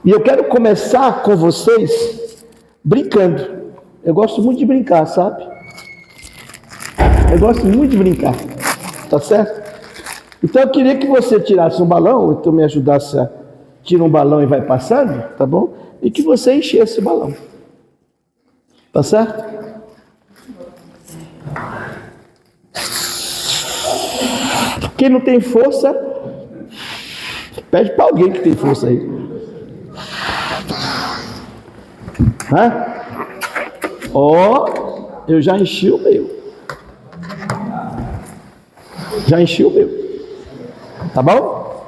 E eu quero começar com vocês brincando. Eu gosto muito de brincar, sabe? Eu gosto muito de brincar. Tá certo? Então eu queria que você tirasse um balão, então me ajudasse a tirar um balão e vai passando, tá bom? E que você enchesse o balão. Tá certo? Quem não tem força, pede para alguém que tem força aí. Ó, eu já enchi o meu. Já enchi o meu. Tá bom?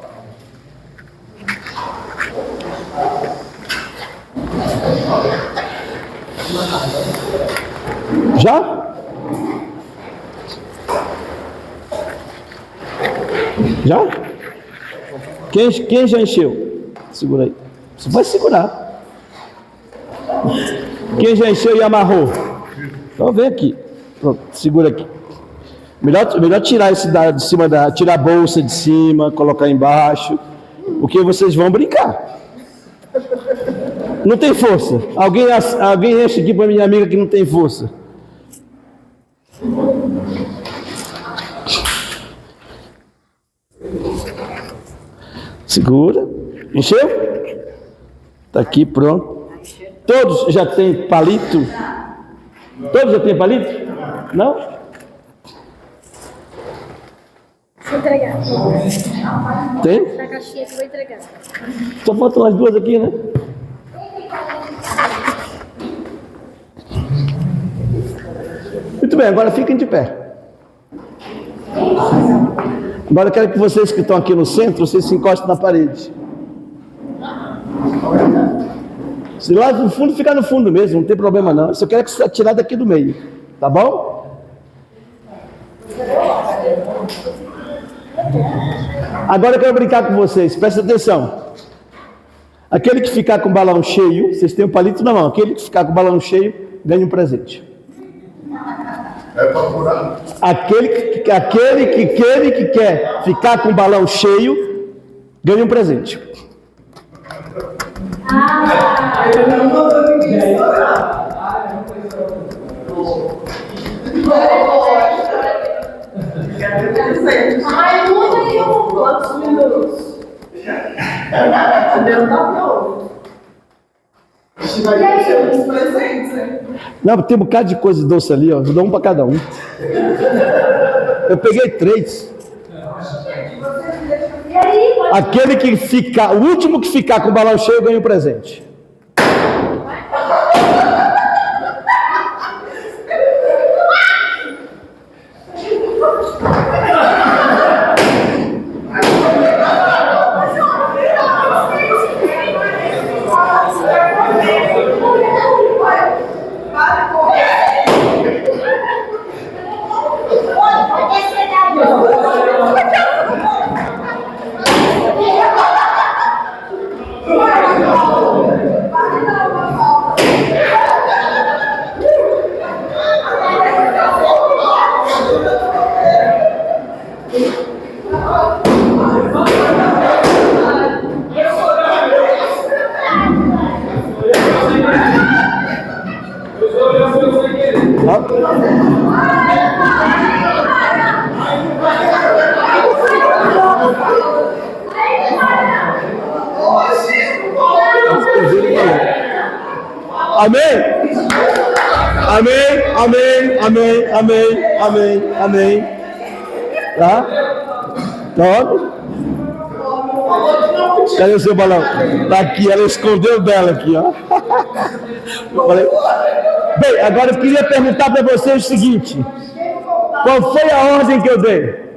Já? Já? Quem já encheu? Segura aí. Você vai segurar. Quem já encheu e amarrou? Então vem aqui. Pronto, segura aqui. Melhor tirar esse de cima tirar a bolsa de cima, colocar embaixo, porque vocês vão brincar. Não tem força. Alguém enche aqui para minha amiga que não tem força. Segura. Encheu? Tá aqui, pronto. Todos já têm palito? Todos já têm palito? Não? Vou entregar. Tem? Na caixinha que eu vou entregar. Só faltam as duas aqui, né? Muito bem, agora fiquem de pé. Agora eu quero que vocês que estão aqui no centro, vocês se encostem na parede. Se lá no fundo, fica no fundo mesmo, não tem problema não. Eu só quero que você tirar daqui do meio, tá bom? Agora eu quero brincar com vocês, presta atenção. Aquele que ficar com o balão cheio, vocês têm o palito na mão, aquele que ficar com o balão cheio, ganha um presente. É para curar. Aquele que quer ficar com o balão cheio, ganha um presente. Quantos minutos? Deu vai ter uns presentes, hein? Não, tem um bocado de coisa doce ali, ó. Eu dou um para cada um. Eu peguei 3. Aquele que ficar, o último que ficar com o balão cheio ganha um presente. Amém? Amém, amém, amém, amém, amém, amém. Tá? Tome. Cadê o seu balão? Tá aqui, ela escondeu dela aqui, ó. Falei. Bem, agora eu queria perguntar para vocês o seguinte: qual foi a ordem que eu dei?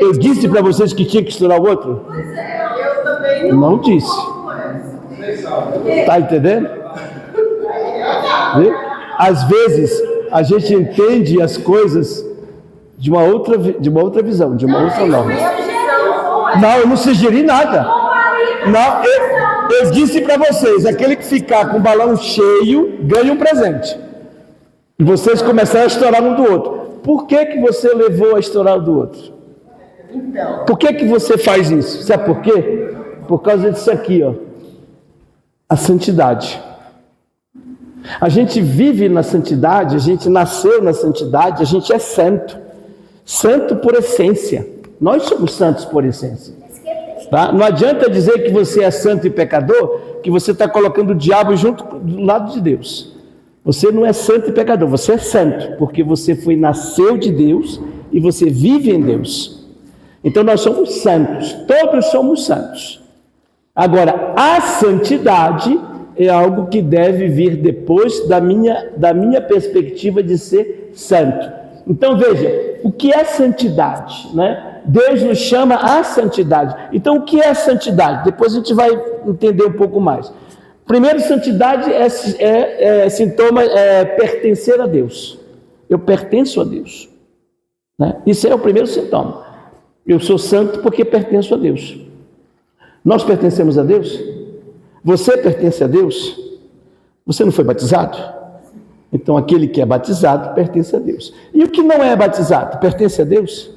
Eu disse para vocês que tinha que estourar o outro? Pois é, eu também não disse. Tá entendendo? Vê? Às vezes a gente entende as coisas de uma outra visão, de uma outra norma. Não, eu não sugeri nada. Não, eu disse para vocês, aquele que ficar com o balão cheio ganha um presente. E vocês começaram a estourar um do outro. Por que você levou a estourar o do outro? Por que você faz isso? Sabe por quê? Por causa disso aqui, ó. A santidade. A gente vive na santidade, a gente nasceu na santidade, a gente é santo. Santo por essência. Nós somos santos por essência. Tá? Não adianta dizer que você é santo e pecador, que você está colocando o diabo junto do lado de Deus. Você não é santo e pecador, você é santo, porque você nasceu de Deus e você vive em Deus. Então nós somos santos, todos somos santos. Agora, a santidade é algo que deve vir depois da minha perspectiva de ser santo. Então veja, o que é santidade, né? Deus nos chama à santidade. Então o que é santidade? Depois a gente vai entender um pouco mais. Primeiro, santidade sintoma pertencer a Deus. Eu pertenço a Deus, né? Isso é o primeiro sintoma. Eu sou santo porque pertenço a Deus. Nós pertencemos a Deus? Você pertence a Deus? Você não foi batizado? Então aquele que é batizado pertence a Deus. E o que não é batizado pertence a Deus?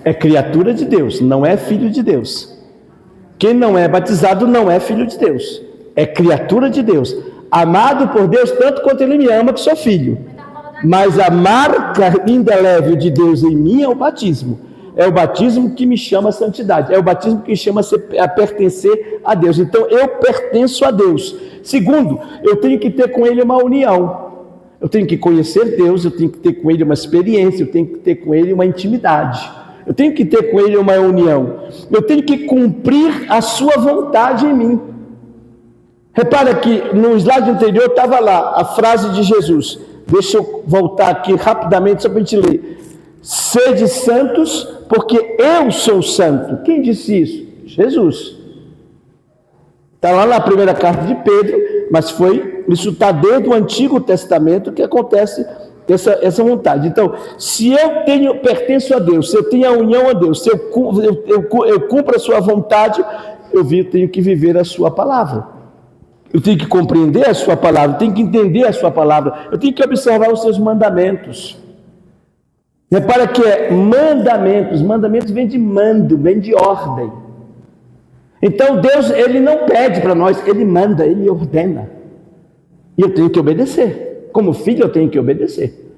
É criatura de Deus, não é filho de Deus. Quem não é batizado não é filho de Deus, é criatura de Deus, amado por Deus tanto quanto Ele me ama, que sou filho. Mas a marca indelével de Deus em mim é o batismo. É o batismo que me chama a santidade, é o batismo que me chama a pertencer a Deus. Então eu pertenço a Deus. Segundo, eu tenho que ter com Ele uma união. Eu tenho que conhecer Deus, eu tenho que ter com Ele uma experiência, eu tenho que ter com Ele uma intimidade. Eu tenho que ter com Ele uma união. Eu tenho que cumprir a sua vontade em mim. Repara que no slide anterior estava lá a frase de Jesus. Deixa eu voltar aqui rapidamente só para a gente ler. Sede santos, porque eu sou santo. Quem disse isso? Jesus. Está lá na primeira carta de Pedro, mas isso está desde o Antigo Testamento que acontece essa vontade. Então, se eu pertenço a Deus, se eu tenho a união a Deus, se eu cumpro a sua vontade, eu tenho que viver a sua palavra. Eu tenho que compreender a sua palavra, eu tenho que entender a sua palavra, eu tenho que observar os seus mandamentos. Repara que mandamentos vem de mando, vem de ordem. Então Deus, Ele não pede para nós, Ele manda, Ele ordena. E eu tenho que obedecer. Como filho eu tenho que obedecer.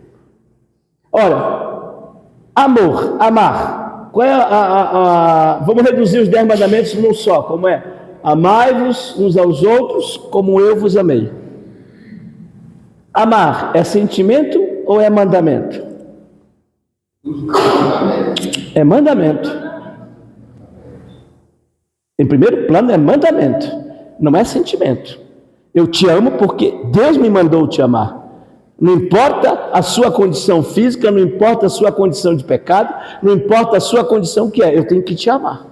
Ora, amar. Qual é vamos reduzir os 10 mandamentos num só, como é? Amai-vos uns aos outros como eu vos amei. Amar é sentimento ou é mandamento? É mandamento. Em primeiro plano é mandamento, não é sentimento. Eu te amo porque Deus me mandou te amar. Não importa a sua condição física, não importa a sua condição de pecado, não importa a sua condição que é, eu tenho que te amar.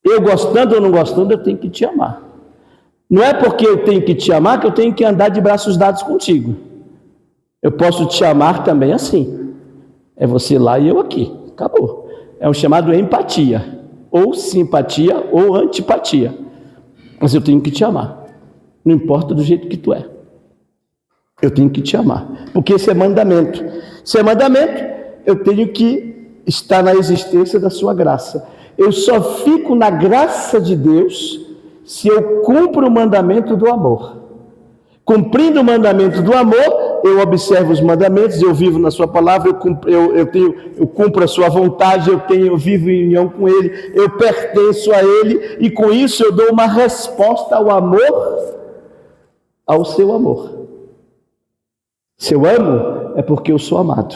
Eu gostando ou não gostando, eu tenho que te amar. Não é porque eu tenho que te amar que eu tenho que andar de braços dados contigo. Eu posso te amar também assim. É você lá e eu aqui. Acabou. É um chamado empatia. Ou simpatia ou antipatia. Mas eu tenho que te amar. Não importa do jeito que tu é. Eu tenho que te amar. Porque esse é mandamento. Se é mandamento, eu tenho que estar na existência da sua graça. Eu só fico na graça de Deus se eu cumpro o mandamento do amor. Cumprindo o mandamento do amor, eu observo os mandamentos, eu vivo na sua palavra, eu cumpro a sua vontade, eu vivo em união com Ele, eu pertenço a Ele, e com isso eu dou uma resposta ao amor, ao seu amor. Se eu amo, é porque eu sou amado.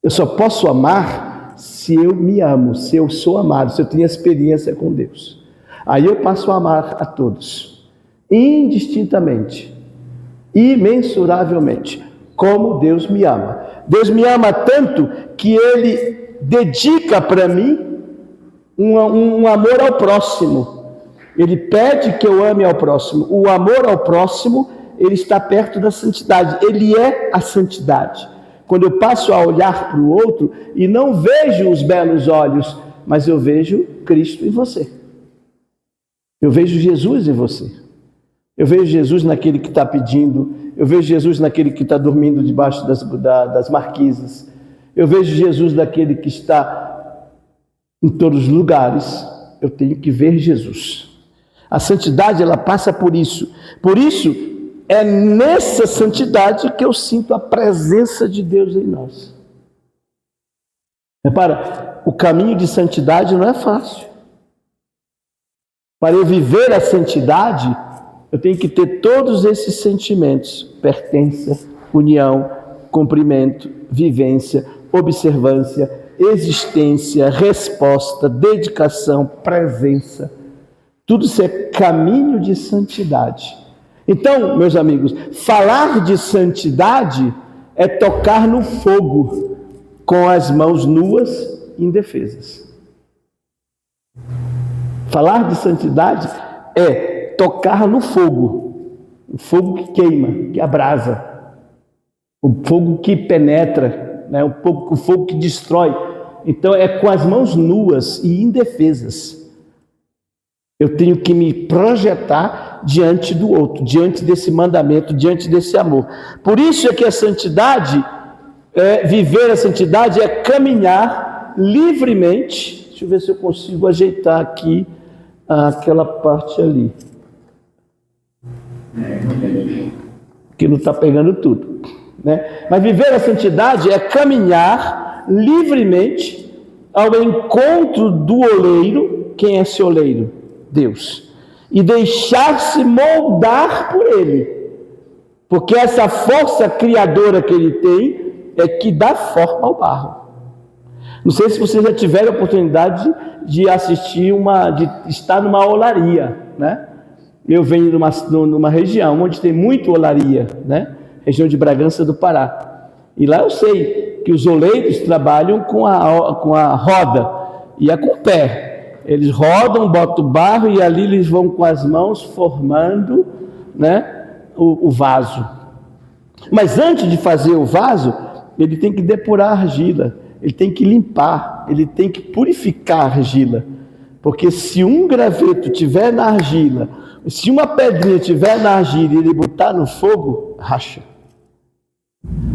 Eu só posso amar se eu me amo, se eu sou amado, se eu tenho experiência com Deus. Aí eu passo a amar a todos, indistintamente, imensuravelmente, como Deus me ama. Deus me ama tanto que Ele dedica para mim um amor ao próximo. Ele pede que eu ame ao próximo. O amor ao próximo, ele está perto da santidade. Ele é a santidade. Quando eu passo a olhar para o outro e não vejo os belos olhos, mas eu vejo Cristo em você. Eu vejo Jesus em você. Eu vejo Jesus naquele que está pedindo. Eu vejo Jesus naquele que está dormindo debaixo das marquises. Eu vejo Jesus daquele que está em todos os lugares. Eu tenho que ver Jesus. A santidade, ela passa por isso. Por isso, é nessa santidade que eu sinto a presença de Deus em nós. Repara, o caminho de santidade não é fácil. Para eu viver a santidade, eu tenho que ter todos esses sentimentos: pertença, união, cumprimento, vivência, observância, existência, resposta, dedicação, presença. Tudo isso é caminho de santidade. Então, meus amigos, falar de santidade é tocar no fogo com as mãos nuas e indefesas. Falar de santidade é tocar no fogo, o fogo que queima, que abrasa, o fogo que penetra, né? O fogo que destrói. Então é com as mãos nuas e indefesas. Eu tenho que me projetar diante do outro, diante desse mandamento, diante desse amor. Por isso é que a santidade, viver a santidade é caminhar livremente. Deixa eu ver se eu consigo ajeitar aqui aquela parte ali. Que não está pegando tudo, né? Mas viver a santidade é caminhar livremente ao encontro do oleiro. Quem é esse oleiro? Deus. E deixar-se moldar por Ele. Porque essa força criadora que Ele tem é que dá forma ao barro. Não sei se vocês já tiveram a oportunidade de assistir de estar numa olaria, né? Eu venho numa região onde tem muito olaria, né? Região de Bragança do Pará. E lá eu sei que os oleiros trabalham com a roda e com o pé. Eles rodam, botam barro e ali eles vão com as mãos formando, né, o vaso. Mas antes de fazer o vaso, ele tem que depurar a argila, ele tem que limpar, ele tem que purificar a argila. Porque se um graveto tiver na argila, se uma pedrinha tiver na argila e ele botar no fogo, racha.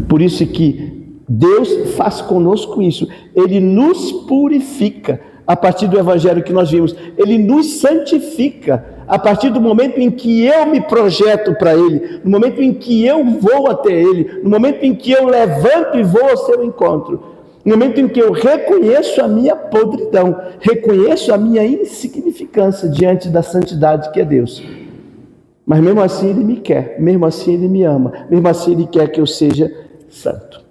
Por isso que Deus faz conosco isso. Ele nos purifica a partir do evangelho que nós vimos. Ele nos santifica a partir do momento em que eu me projeto para Ele, no momento em que eu vou até Ele, no momento em que eu levanto e vou ao seu encontro, no momento em que eu reconheço a minha podridão, reconheço a minha insignificância diante da santidade que é Deus. Mas mesmo assim Ele me quer, mesmo assim Ele me ama, mesmo assim Ele quer que eu seja santo.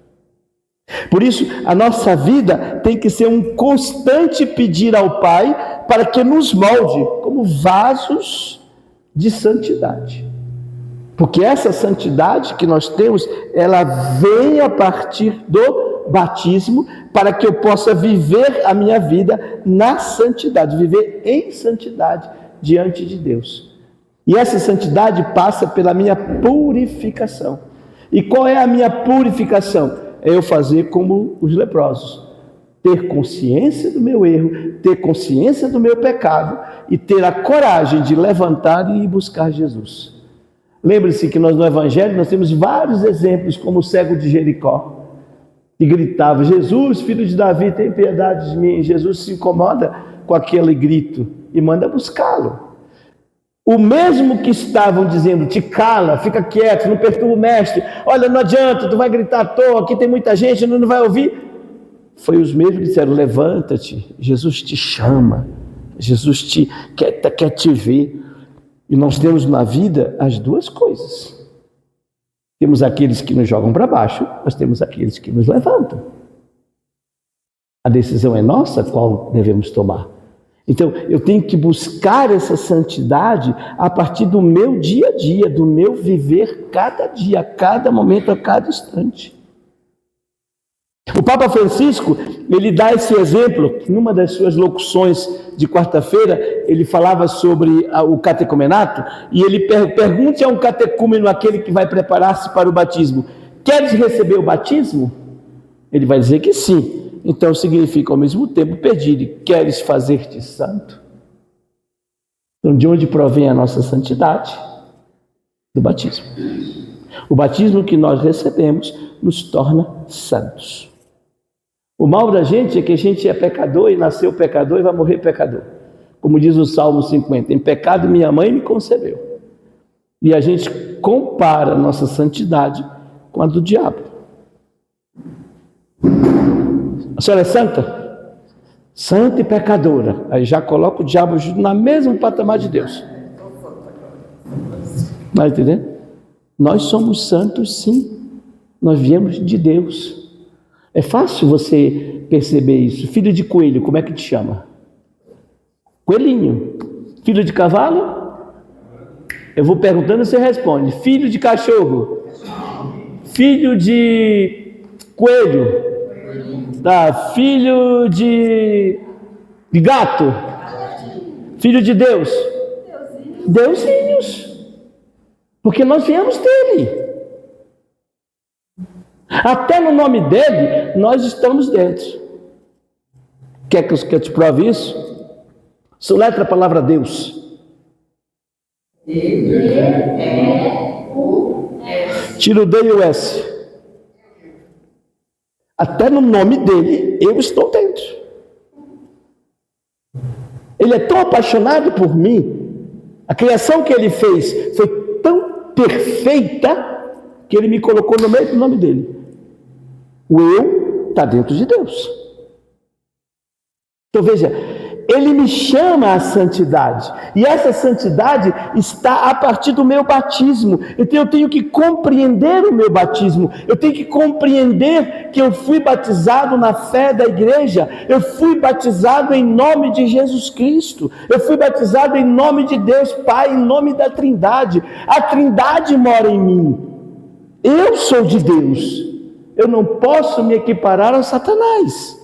Por isso, a nossa vida tem que ser um constante pedir ao Pai para que nos molde como vasos de santidade. Porque essa santidade que nós temos, ela vem a partir do batismo, para que eu possa viver a minha vida na santidade, viver em santidade diante de Deus. E essa santidade passa pela minha purificação. E qual é a minha purificação? É eu fazer como os leprosos, ter consciência do meu erro, ter consciência do meu pecado e ter a coragem de levantar e ir buscar Jesus. Lembre-se que nós no Evangelho nós temos vários exemplos, como o cego de Jericó, que gritava: Jesus, filho de Davi, tem piedade de mim. Jesus se incomoda com aquele grito e manda buscá-lo. O mesmo que estavam dizendo: te cala, fica quieto, não perturba o mestre, olha, não adianta, tu vai gritar à toa, aqui tem muita gente, não vai ouvir. Foi os mesmos que disseram: levanta-te, Jesus te chama, Jesus quer te ver. E nós temos na vida as duas coisas. Temos aqueles que nos jogam para baixo, nós temos aqueles que nos levantam. A decisão é nossa, qual devemos tomar. Então, eu tenho que buscar essa santidade a partir do meu dia a dia, do meu viver cada dia, a cada momento, a cada instante. O Papa Francisco, ele dá esse exemplo, numa das suas locuções de quarta-feira, ele falava sobre o catecumenato, e ele pergunta a um catecúmeno, aquele que vai preparar-se para o batismo: queres receber o batismo? Ele vai dizer que sim. Então significa ao mesmo tempo pedir: queres fazer-te santo? Então, de onde provém a nossa santidade? Do batismo. O batismo que nós recebemos nos torna santos. O mal da gente é que a gente é pecador e nasceu pecador e vai morrer pecador. Como diz o Salmo 50, em pecado minha mãe me concebeu. E a gente compara a nossa santidade com a do diabo. A senhora é santa? Santa e pecadora. Aí já coloca o diabo na mesma patamar de Deus. Vai entender? Nós somos santos, sim. Nós viemos de Deus. É fácil você perceber isso. Filho de coelho, como é que te chama? Coelhinho. Filho de cavalo? Eu vou perguntando e você responde. Filho de cachorro? Filho de coelho? Tá. Filho de gato? Filho de Deus? Deusinhos. Porque nós viemos dele. Até no nome dele, nós estamos dentro. Quer que eu te prove isso? Soletra a palavra Deus. Tira o D e o S. Até no nome dele, eu estou dentro. Ele é tão apaixonado por mim. A criação que ele fez foi tão perfeita que ele me colocou no meio do nome dele. O eu está dentro de Deus. Então veja, ele me chama à santidade, e essa santidade está a partir do meu batismo. Então eu tenho que compreender o meu batismo, eu tenho que compreender que eu fui batizado na fé da igreja, eu fui batizado em nome de Jesus Cristo, eu fui batizado em nome de Deus Pai, em nome da Trindade. A Trindade mora em mim, eu sou de Deus, eu não posso me equiparar a Satanás.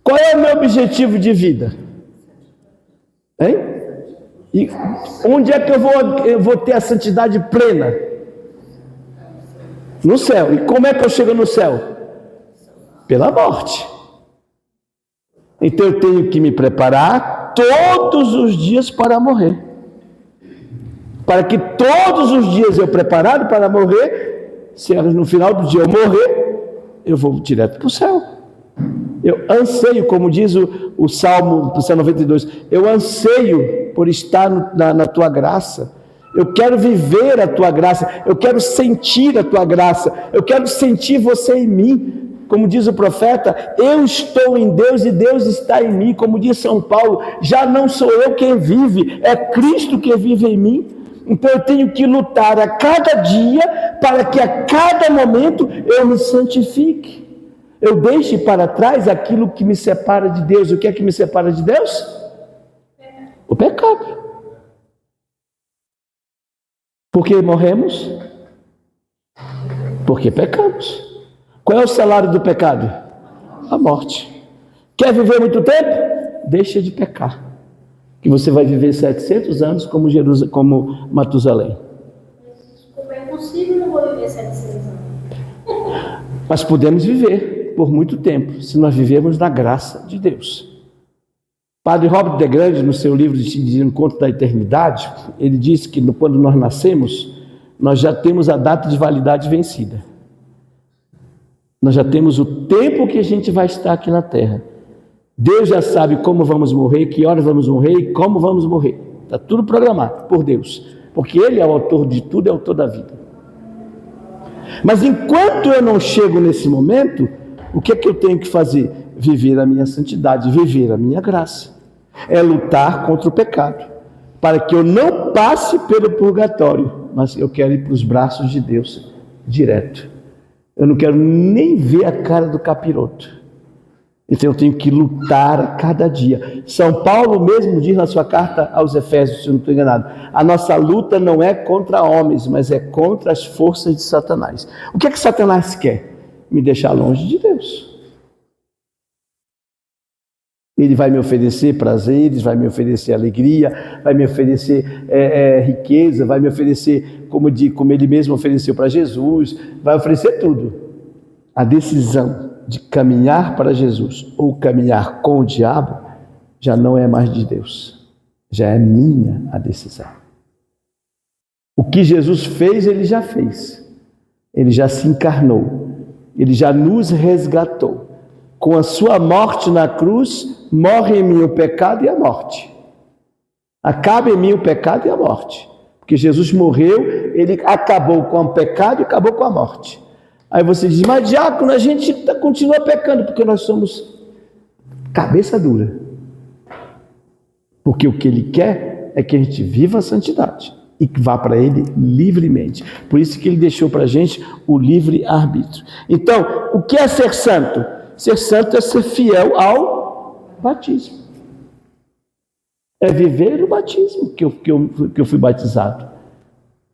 Qual é o meu objetivo de vida? Hein? E onde é que eu vou ter a santidade plena? No céu. E como é que eu chego no céu? Pela morte. Então eu tenho que me preparar todos os dias para morrer. Para que todos os dias eu preparado para morrer, se no final do dia eu morrer, eu vou direto para o céu. Eu anseio, como diz o Salmo 92, eu anseio por estar na tua graça. Eu quero viver a tua graça, eu quero sentir a tua graça, eu quero sentir você em mim. Como diz o profeta, eu estou em Deus e Deus está em mim. Como diz São Paulo, já não sou eu quem vive, é Cristo que vive em mim. Então eu tenho que lutar a cada dia para que a cada momento eu me santifique. Eu deixe para trás aquilo que me separa de Deus. O que é que me separa de Deus? O pecado. Por que morremos? Porque pecamos. Qual é o salário do pecado? A morte. Quer viver muito tempo? Deixa de pecar. Que você vai viver 700 anos como Matusalém. Como é possível não vou viver 700 anos? Mas podemos viver por muito tempo, se nós vivermos na graça de Deus. Padre Robert de Grande, no seu livro de Encontro da Eternidade, ele diz que quando nós nascemos, nós já temos a data de validade vencida. Nós já temos o tempo que a gente vai estar aqui na Terra. Deus já sabe como vamos morrer, que horas vamos morrer e como vamos morrer. Está tudo programado por Deus, porque Ele é o autor de tudo, é o autor da vida. Mas enquanto eu não chego nesse momento, o que é que eu tenho que fazer? Viver a minha santidade, viver a minha graça. É lutar contra o pecado, para que eu não passe pelo purgatório, mas eu quero ir para os braços de Deus direto. Eu não quero nem ver a cara do capiroto. Então eu tenho que lutar a cada dia. São Paulo mesmo diz na sua carta aos Efésios, se eu não estou enganado, a nossa luta não é contra homens, mas é contra as forças de Satanás. O que é que Satanás quer? Me deixar longe de Deus. Ele vai me oferecer prazeres, vai me oferecer alegria, vai me oferecer riqueza, vai me oferecer, como ele mesmo ofereceu para Jesus, vai oferecer tudo. A decisão de caminhar para Jesus ou caminhar com o diabo já não é mais de Deus, já é minha a decisão. O que Jesus fez, Ele já fez. Ele já se encarnou, Ele já nos resgatou. Com a sua morte na cruz, morre em mim o pecado e a morte. Acaba em mim o pecado e a morte. Porque Jesus morreu, ele acabou com o pecado e acabou com a morte. Aí você diz, mas diácono, a gente continua pecando, porque nós somos cabeça dura. Porque o que ele quer é que a gente viva a santidade e que vá para ele livremente. Por isso que ele deixou para a gente o livre-arbítrio. Então, o que é ser santo? Ser santo é ser fiel ao batismo. É viver o batismo que eu fui batizado.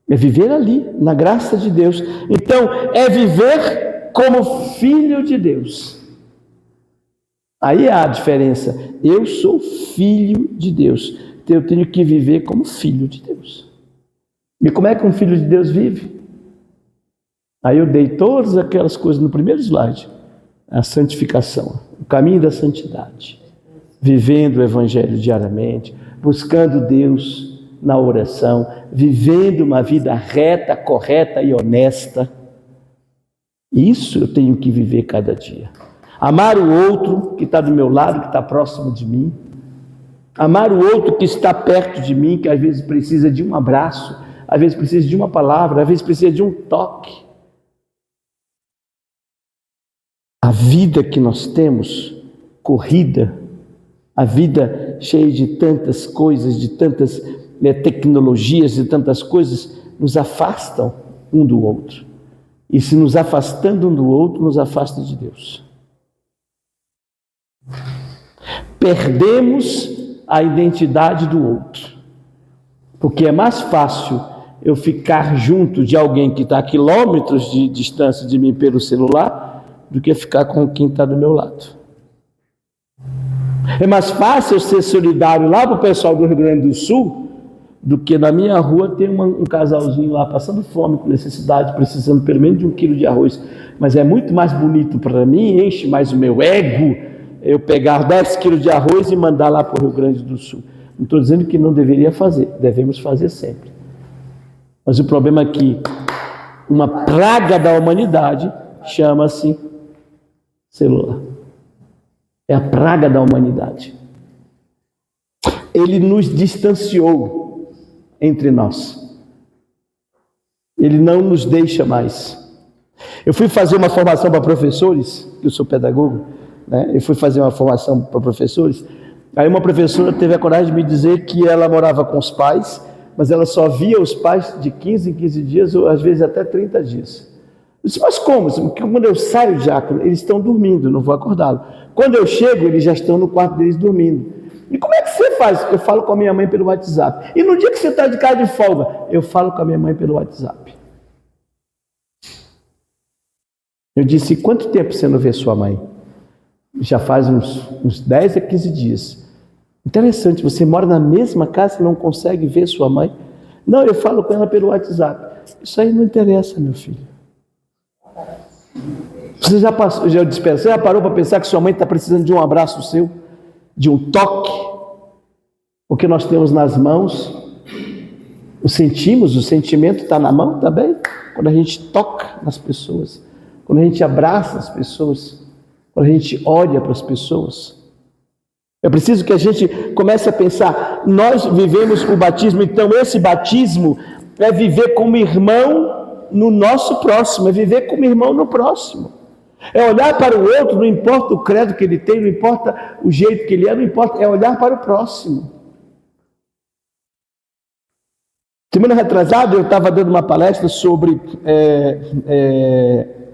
É viver ali, na graça de Deus. Então, é viver como filho de Deus. Aí há a diferença. Eu sou filho de Deus. Então, eu tenho que viver como filho de Deus. E como é que um filho de Deus vive? Aí eu dei todas aquelas coisas no primeiro slide. A santificação, o caminho da santidade. Vivendo o Evangelho diariamente, buscando Deus na oração, vivendo uma vida reta, correta e honesta. Isso eu tenho que viver cada dia. Amar o outro que está do meu lado, que está próximo de mim. Amar o outro que está perto de mim, que às vezes precisa de um abraço, às vezes precisa de uma palavra, às vezes precisa de um toque. A vida que nós temos, corrida, a vida cheia de tantas coisas, de tantas tecnologias, de tantas coisas, nos afastam um do outro. E se nos afastando um do outro, nos afasta de Deus. Perdemos a identidade do outro. Porque é mais fácil eu ficar junto de alguém que está a quilômetros de distância de mim pelo celular, do que ficar com quem está do meu lado. É mais fácil eu ser solidário lá para o pessoal do Rio Grande do Sul, do que na minha rua ter um casalzinho lá passando fome, com necessidade, precisando pelo menos de 1 quilo de arroz. Mas é muito mais bonito para mim, enche mais o meu ego, eu pegar 10 quilos de arroz e mandar lá para o Rio Grande do Sul. Não estou dizendo que não deveria fazer, devemos fazer sempre. Mas o problema é que uma praga da humanidade chama-se celular. É a praga da humanidade. Ele nos distanciou entre nós. Ele não nos deixa mais. Eu fui fazer uma formação para professores, eu sou pedagogo, né? Eu fui fazer uma formação para professores. Aí uma professora teve a coragem de me dizer que ela morava com os pais, mas ela só via os pais de 15 em 15 dias, ou às vezes até 30 dias. Eu disse, mas como? Porque quando eu saio, diácono, eles estão dormindo, não vou acordá-lo. Quando eu chego, eles já estão no quarto deles dormindo. E como é que você faz? Eu falo com a minha mãe pelo WhatsApp. E no dia que você está de casa de folga, eu falo com a minha mãe pelo WhatsApp. Eu disse, quanto tempo você não vê sua mãe? Já faz uns 10 a 15 dias. Interessante, você mora na mesma casa e não consegue ver sua mãe? Não, eu falo com ela pelo WhatsApp. Isso aí não interessa, meu filho. Você já parou para pensar que sua mãe está precisando de um abraço seu? De um toque? O que nós temos nas mãos, o sentimento está na mão também. Quando a gente toca nas pessoas, quando a gente abraça as pessoas, quando a gente olha para as pessoas. É preciso que a gente comece a pensar, nós vivemos o batismo, então esse batismo é viver como irmão no nosso próximo, é viver como irmão no próximo. É olhar para o outro, não importa o credo que ele tem, não importa o jeito que ele é, não importa, é olhar para o próximo. Semana retrasada eu estava dando uma palestra sobre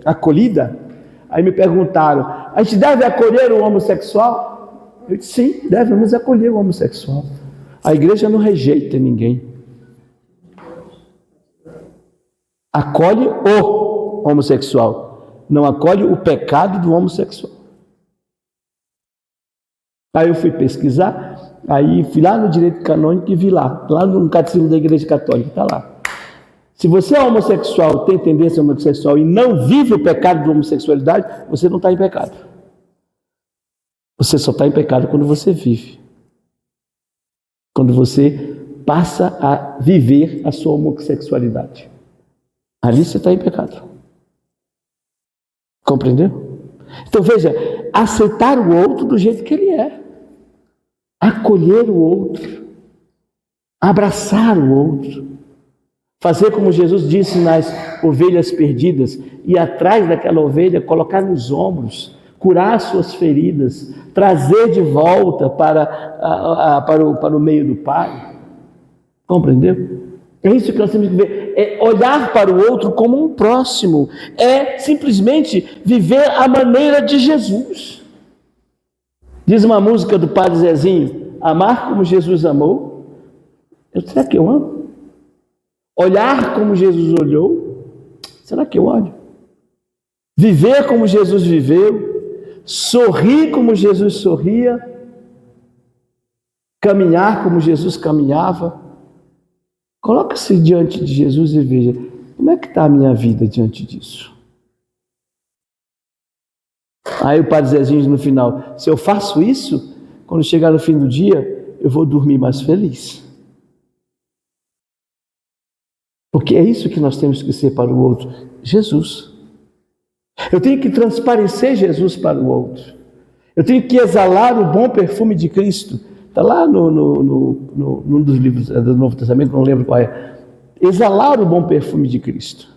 acolhida. Aí me perguntaram, a gente deve acolher o homossexual? Eu disse, sim, devemos acolher o homossexual. A igreja não rejeita ninguém. Acolhe o homossexual. Não acolhe o pecado do homossexual. Aí eu fui pesquisar, aí fui lá no direito canônico e vi lá no catecismo da Igreja Católica, está lá. Se você é homossexual, tem tendência homossexual e não vive o pecado da homossexualidade, você não está em pecado. Você só está em pecado quando você vive. Quando você passa a viver a sua homossexualidade. Ali você está em pecado. Compreendeu? Então veja, aceitar o outro do jeito que ele é, acolher o outro, abraçar o outro, fazer como Jesus disse nas ovelhas perdidas, ir atrás daquela ovelha, colocar nos ombros, curar suas feridas, trazer de volta para o meio do Pai. Compreendeu? É isso que nós temos que ver, é olhar para o outro como um próximo, é simplesmente viver a maneira de Jesus. Diz uma música do Padre Zezinho: amar como Jesus amou. Será que eu amo? Olhar como Jesus olhou. Será que eu olho? Viver como Jesus viveu. Sorrir como Jesus sorria. Caminhar como Jesus caminhava. Coloque-se diante de Jesus e veja, como é que está a minha vida diante disso? Aí o Padre Zezinho diz no final: se eu faço isso, quando chegar no fim do dia, eu vou dormir mais feliz. Porque é isso que nós temos que ser para o outro: Jesus. Eu tenho que transparecer Jesus para o outro. Eu tenho que exalar o bom perfume de Cristo. Está lá num dos livros do Novo Testamento, não lembro qual é. Exalar o bom perfume de Cristo.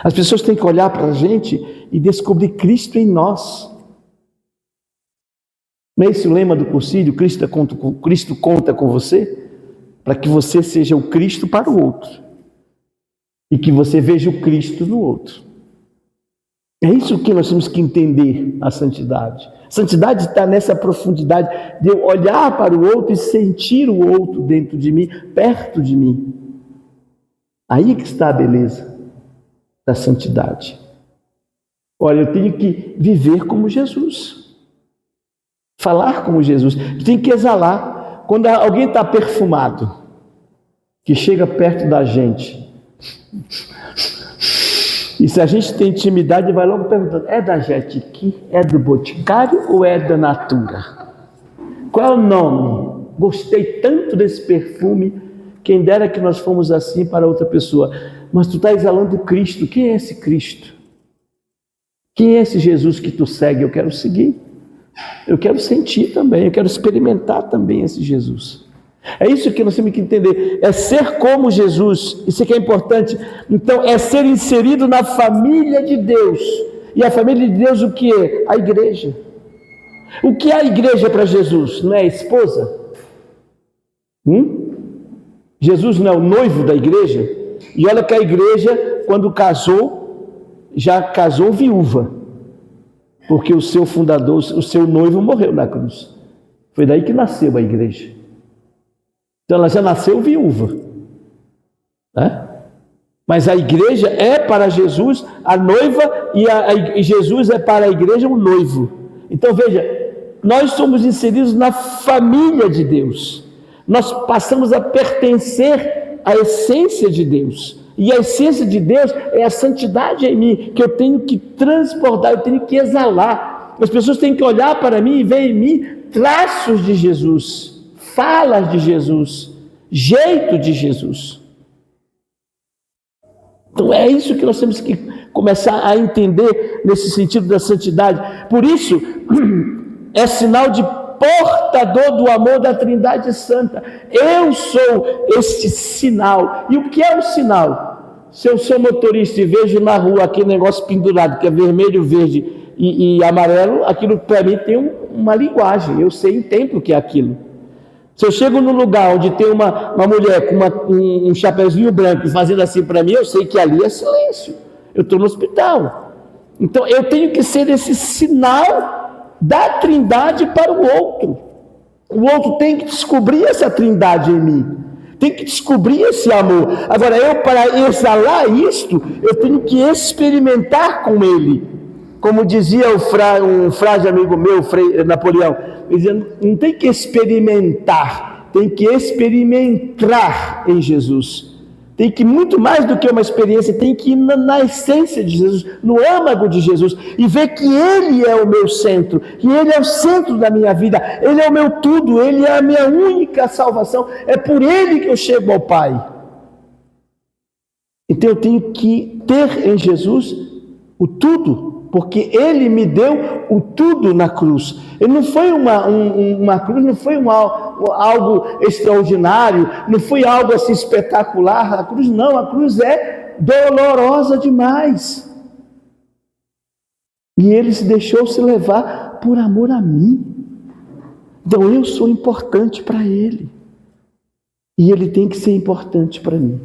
As pessoas têm que olhar para a gente e descobrir Cristo em nós. Não é esse o lema do concílio? Cristo conta com você, para que você seja o Cristo para o outro. E que você veja o Cristo no outro. É isso que nós temos que entender a santidade. A santidade está nessa profundidade de eu olhar para o outro e sentir o outro dentro de mim, perto de mim. Aí que está a beleza da santidade. Olha, eu tenho que viver como Jesus. Falar como Jesus. Eu tenho que exalar. Quando alguém está perfumado, que chega perto da gente, e se a gente tem intimidade, vai logo perguntando: é da Jequiti? É do Boticário ou é da Natura? Qual é o nome? Gostei tanto desse perfume, quem dera que nós fomos assim para outra pessoa. Mas tu está exalando Cristo. Quem é esse Cristo? Quem é esse Jesus que tu segue? Eu quero seguir. Eu quero sentir também, eu quero experimentar também esse Jesus. É isso que nós temos que entender, é ser como Jesus, isso que é importante. Então é ser inserido na família de Deus. E a família de Deus o que é? A igreja. O que é a igreja para Jesus? Não é a esposa? Jesus não é o noivo da igreja? E olha que a igreja, quando casou, já casou viúva, porque o seu fundador, o seu noivo morreu na cruz. Foi daí que nasceu a igreja. Então ela já nasceu viúva, né? Mas a igreja é para Jesus a noiva e Jesus é para a igreja o noivo. Então veja, nós somos inseridos na família de Deus. Nós passamos a pertencer à essência de Deus. E a essência de Deus é a santidade em mim, que eu tenho que transportar, eu tenho que exalar. As pessoas têm que olhar para mim e ver em mim traços de Jesus, falas de Jesus, jeito de Jesus. Então é isso que nós temos que começar a entender nesse sentido da santidade. Por isso, é sinal de portador do amor da Trindade Santa. Eu sou esse sinal. E o que é um sinal? Se eu sou motorista e vejo na rua aquele negócio pendurado, que é vermelho, verde e amarelo, aquilo para mim tem uma linguagem. Eu sei, entendo o que é aquilo. Se eu chego num lugar onde tem uma mulher com um chapeuzinho branco fazendo assim para mim, eu sei que ali é silêncio. Eu estou no hospital. Então eu tenho que ser esse sinal da Trindade para o outro. O outro tem que descobrir essa Trindade em mim. Tem que descobrir esse amor. Agora, eu para exalar isto, eu tenho que experimentar com ele. Como dizia um frade amigo meu, Frei Napoleão, dizendo, não tem que experimentar, tem que experimentar em Jesus. Tem que, muito mais do que uma experiência, tem que ir na essência de Jesus, no âmago de Jesus, e ver que Ele é o meu centro, que Ele é o centro da minha vida, Ele é o meu tudo, Ele é a minha única salvação, é por Ele que eu chego ao Pai. Então eu tenho que ter em Jesus o tudo, porque Ele me deu o tudo na cruz. Ele não foi uma cruz, não foi algo extraordinário, não foi algo assim espetacular. A cruz não, a cruz é dolorosa demais. E Ele se deixou se levar por amor a mim. Então eu sou importante para Ele. E Ele tem que ser importante para mim.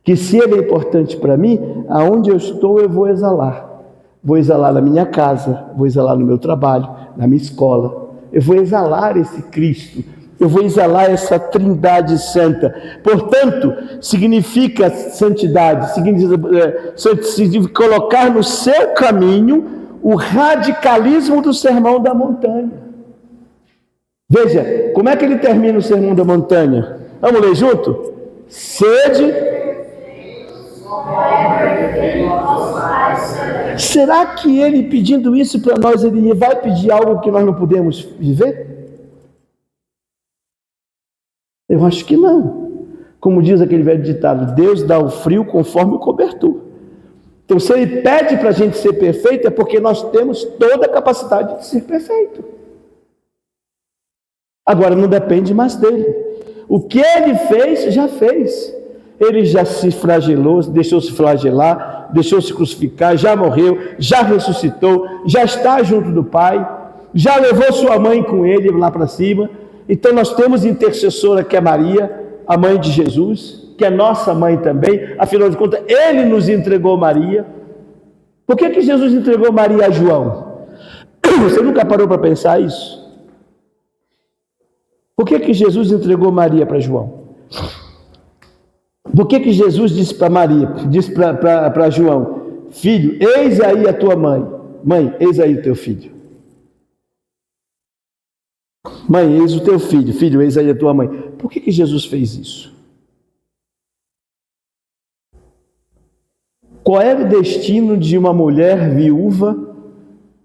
Que se Ele é importante para mim, aonde eu estou eu vou exalar. Vou exalar na minha casa, vou exalar no meu trabalho, na minha escola. Eu vou exalar esse Cristo. Eu vou exalar essa Trindade Santa. Portanto, significa santidade, significa colocar no seu caminho o radicalismo do Sermão da Montanha. Veja, como é que ele termina o Sermão da Montanha? Vamos ler junto? Sede. Será que ele pedindo isso para nós, ele vai pedir algo que nós não podemos viver? Eu acho que não. Como diz aquele velho ditado, Deus dá o frio conforme o cobertor. Então, se ele pede para a gente ser perfeito, é porque nós temos toda a capacidade de ser perfeito. Agora, não depende mais dele. O que ele fez, já fez. Ele já se flagelou, deixou-se flagelar, deixou-se crucificar, já morreu, já ressuscitou, já está junto do Pai, já levou sua mãe com ele lá para cima. Então nós temos intercessora que é Maria, a mãe de Jesus, que é nossa mãe também. Afinal de contas, Ele nos entregou Maria. Por que Jesus entregou Maria a João? Você nunca parou para pensar isso? Por que Jesus entregou Maria para João? Por que Jesus disse para Maria, disse para João, filho, eis aí a tua mãe. Mãe, eis aí o teu filho. Mãe, eis o teu filho. Filho, eis aí a tua mãe. Por que Jesus fez isso? Qual era o destino de uma mulher viúva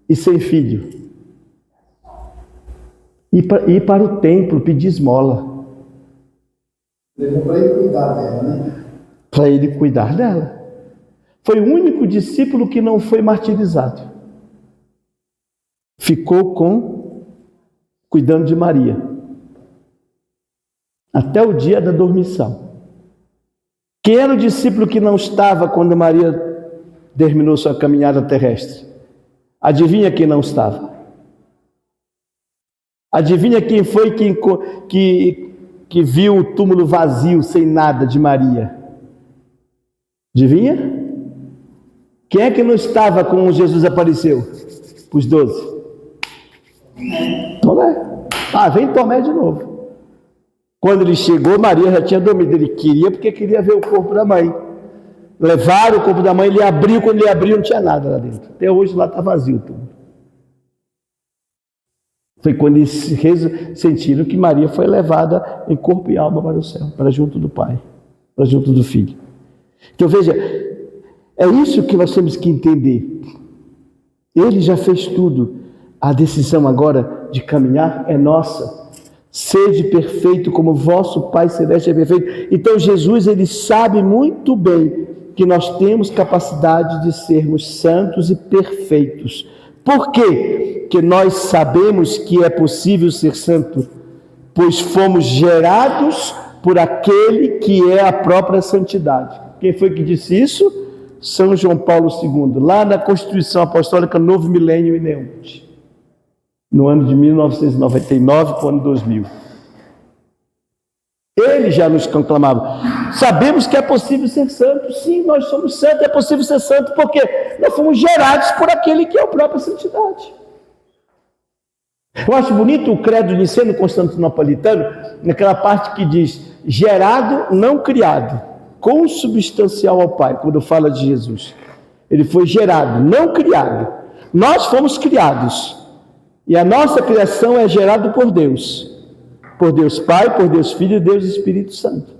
e sem filho? Ir para o templo pedir esmola. Levou para ele cuidar dela, né? Para ele cuidar dela. Foi o único discípulo que não foi martirizado. Ficou cuidando de Maria. Até o dia da dormição. Quem era o discípulo que não estava quando Maria terminou sua caminhada terrestre? Adivinha quem não estava? Adivinha quem foi que viu o túmulo vazio, sem nada de Maria? Adivinha? Quem é que não estava quando Jesus apareceu? Os 12. Tomé. Vem Tomé de novo. Quando ele chegou, Maria já tinha dormido. Ele queria, porque queria ver o corpo da mãe. Levaram o corpo da mãe, ele abriu. Quando ele abriu, não tinha nada lá dentro. Até hoje lá está vazio tudo. Foi quando eles sentiram que Maria foi levada em corpo e alma para o céu, para junto do Pai, para junto do Filho. Então veja, é isso que nós temos que entender. Ele já fez tudo. A decisão agora de caminhar é nossa. Sede perfeito como vosso Pai Celeste é perfeito. Então Jesus, ele sabe muito bem que nós temos capacidade de sermos santos e perfeitos. Por quê? Porque nós sabemos que é possível ser santo, pois fomos gerados por aquele que é a própria santidade. Quem foi que disse isso? São João Paulo II, lá na Constituição Apostólica Novo Milênio e Neonte, no ano de 1999 para o ano 2000. Ele já nos conclamava. Sabemos que é possível ser santo. Sim, nós somos santos. É possível ser santo porque nós fomos gerados por aquele que é a própria santidade. Eu acho bonito o credo niceno constantinopolitano, naquela parte que diz gerado, não criado, consubstancial ao Pai, quando fala de Jesus. Ele foi gerado, não criado. Nós fomos criados. E a nossa criação é gerada por Deus. Por Deus Pai, por Deus Filho e Deus Espírito Santo.